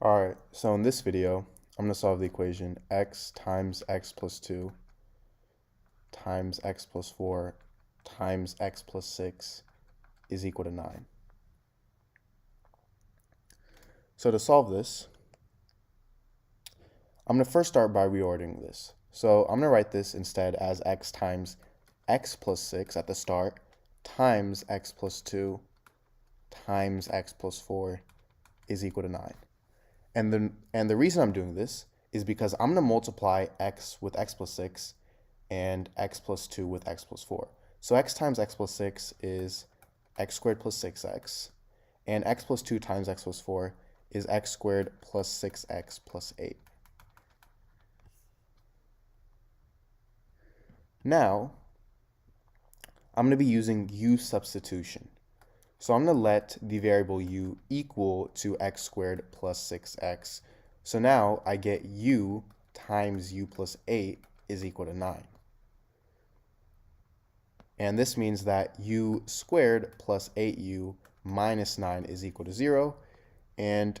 Alright, so in this video, I'm going to solve the equation x times x plus 2 times x plus 4 times x plus 6 is equal to 9. So to solve this, I'm going to first start by reordering this. So I'm going to write this instead as x times x plus 6 at the start times x plus 2 times x plus 4 is equal to 9. And the reason I'm doing this is because I'm going to multiply x with x plus 6 and x plus 2 with x plus 4. So x times x plus 6 is x squared plus 6x, and x plus 2 times x plus 4 is x squared plus 6x plus 8. Now, I'm going to be using u substitution. So I'm going to let the variable u equal to x squared plus 6x. So now I get u times u plus 8 is equal to 9. And this means that u squared plus 8u minus 9 is equal to 0. And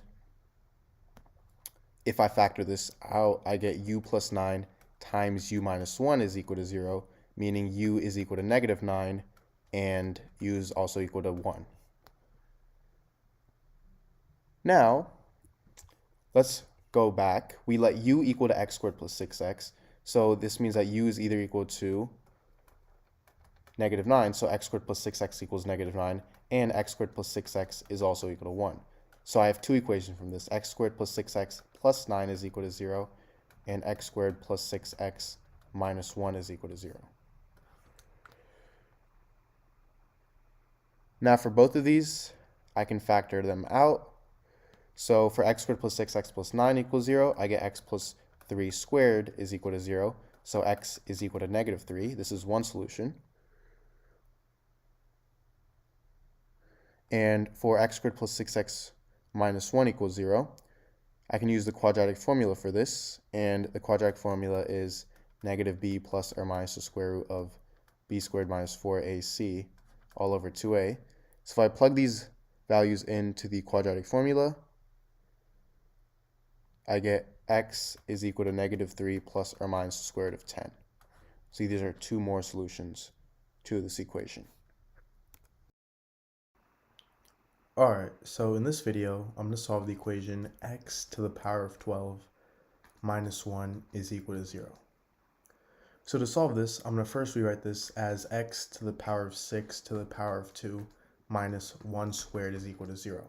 if I factor this out, I get u plus 9 times u minus 1 is equal to 0, meaning u is equal to negative 9, and u is also equal to 1. Now, let's go back. We let u equal to x squared plus 6x. So this means that u is either equal to negative 9, so x squared plus 6x equals negative 9, and x squared plus 6x is also equal to 1. So I have two equations from this. X squared plus 6x plus 9 is equal to 0, and x squared plus 6x minus 1 is equal to 0. Now for both of these, I can factor them out. So for x squared plus 6x plus 9 equals 0, I get x plus 3 squared is equal to 0. So x is equal to negative 3. This is one solution. And for x squared plus 6x minus 1 equals 0, I can use the quadratic formula for this. And the quadratic formula is negative b plus or minus the square root of b squared minus 4ac all over 2a. So if I plug these values into the quadratic formula, I get x is equal to negative 3 plus or minus the square root of 10. See, these are two more solutions to this equation. Alright, so in this video, I'm going to solve the equation x to the power of 12 minus 1 is equal to 0. So to solve this, I'm going to first rewrite this as x to the power of 6 to the power of 2 minus 1 squared is equal to 0.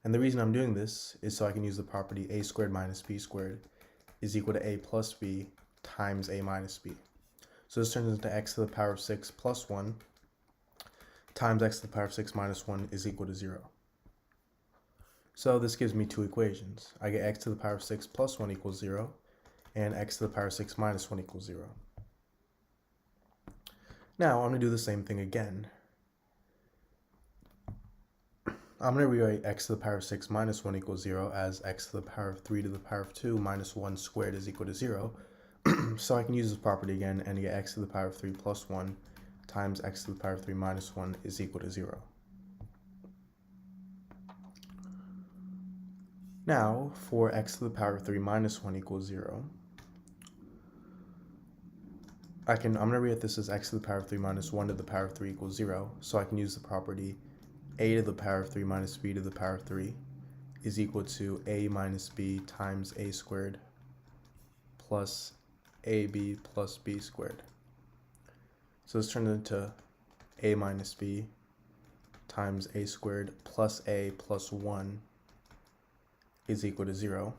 And the reason I'm doing this is so I can use the property a squared minus b squared is equal to a plus b times a minus b. So this turns into x to the power of 6 plus 1 times x to the power of 6 minus 1 is equal to 0. So this gives me two equations. I get x to the power of 6 plus 1 equals 0, and x to the power of 6 minus 1 equals 0. Now I'm going to do the same thing again. I'm going to rewrite x to the power of 6 minus 1 equals 0 as x to the power of 3 to the power of 2 minus 1 squared is equal to 0. So I can use this property again and get x to the power of 3 plus 1 times x to the power of 3 minus 1 is equal to 0. Now, for x to the power of 3 minus 1 equals 0, I'm going to rewrite this as x to the power of 3 minus 1 to the power of 3 equals 0, so I can use the property a to the power of 3 minus b to the power of 3 is equal to a minus b times a squared plus ab plus b squared. So this turns into a minus b times a squared plus a plus 1 is equal to 0.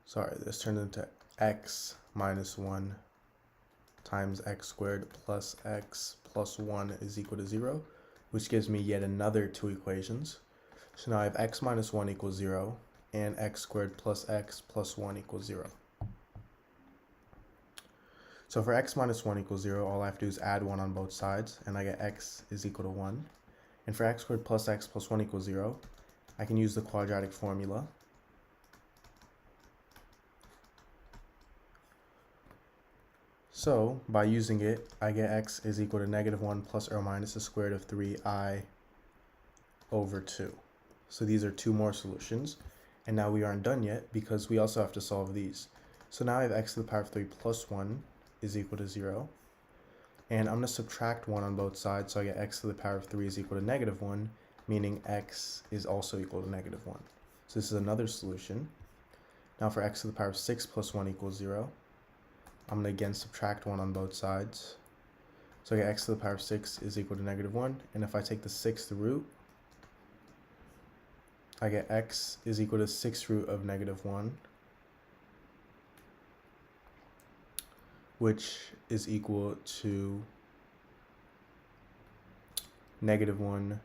Sorry, this turns into x minus 1 times x squared plus x plus 1 is equal to 0, which gives me yet another two equations. So now I have x minus 1 equals 0 and x squared plus x plus 1 equals 0. So for x minus 1 equals 0, all I have to do is add 1 on both sides, and I get x is equal to 1. And for x squared plus x plus 1 equals 0, I can use the quadratic formula. So by using it, I get x is equal to negative 1 plus or minus the square root of 3i over 2. So these are two more solutions. And now we aren't done yet because we also have to solve these. So now I have x to the power of 3 plus 1 is equal to 0. And I'm going to subtract 1 on both sides, so I get x to the power of 3 is equal to negative 1, meaning x is also equal to negative 1. So this is another solution. Now for x to the power of 6 plus 1 equals 0, I'm going to again subtract 1 on both sides. So I get x to the power of 6 is equal to negative 1. And if I take the 6th root, I get x is equal to 6th root of negative 1, which is equal to negative 1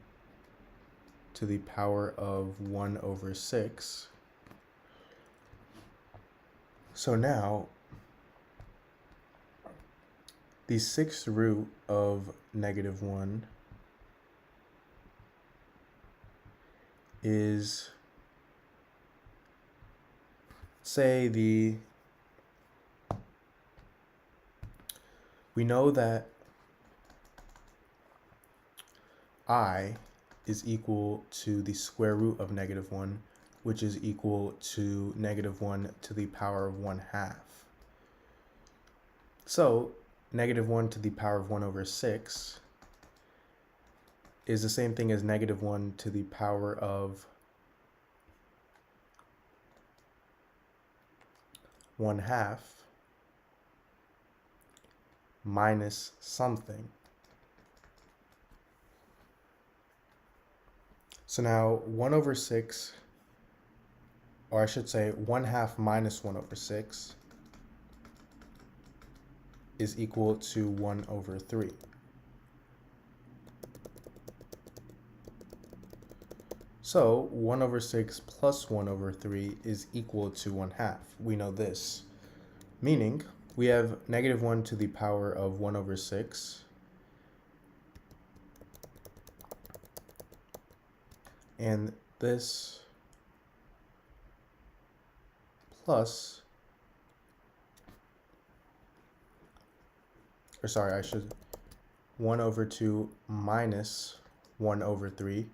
to the power of 1 over 6. So now, the 6th root of negative 1 is, we know that I is equal to the square root of negative 1, which is equal to negative 1 to the power of 1/2. So negative 1 to the power of 1 over 6 is the same thing as negative 1 to the power of 1/2 minus something. So now 1 over 6, or I should say 1/2 minus 1 over 6 is equal to 1 over 3. So 1 over 6 plus 1 over 3 is equal to 1/2. We know this. Meaning we have negative 1 to the power of 1 over 6 and this plus, 1 over 2 minus 1 over 3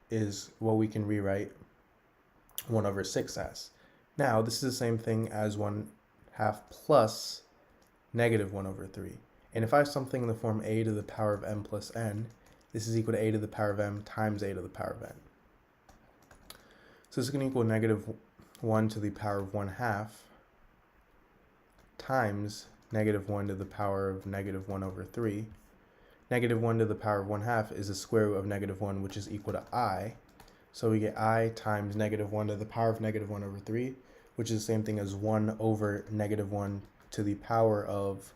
is what we can rewrite 1 over 6 as. Now, this is the same thing as 1/2 plus negative 1 over 3. And if I have something in the form a to the power of m plus n, this is equal to a to the power of m times a to the power of n. So this is going to equal negative 1 to the power of 1/2 times negative 1 to the power of negative 1 over 3. Negative 1 to the power of 1/2 is the square root of negative 1, which is equal to I. So we get I times negative 1 to the power of negative 1 over 3, which is the same thing as 1 over negative 1 to the power of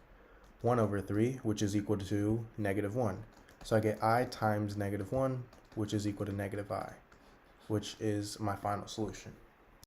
1 over 3, which is equal to negative 1. So I get I times negative 1, which is equal to negative I, which is my final solution.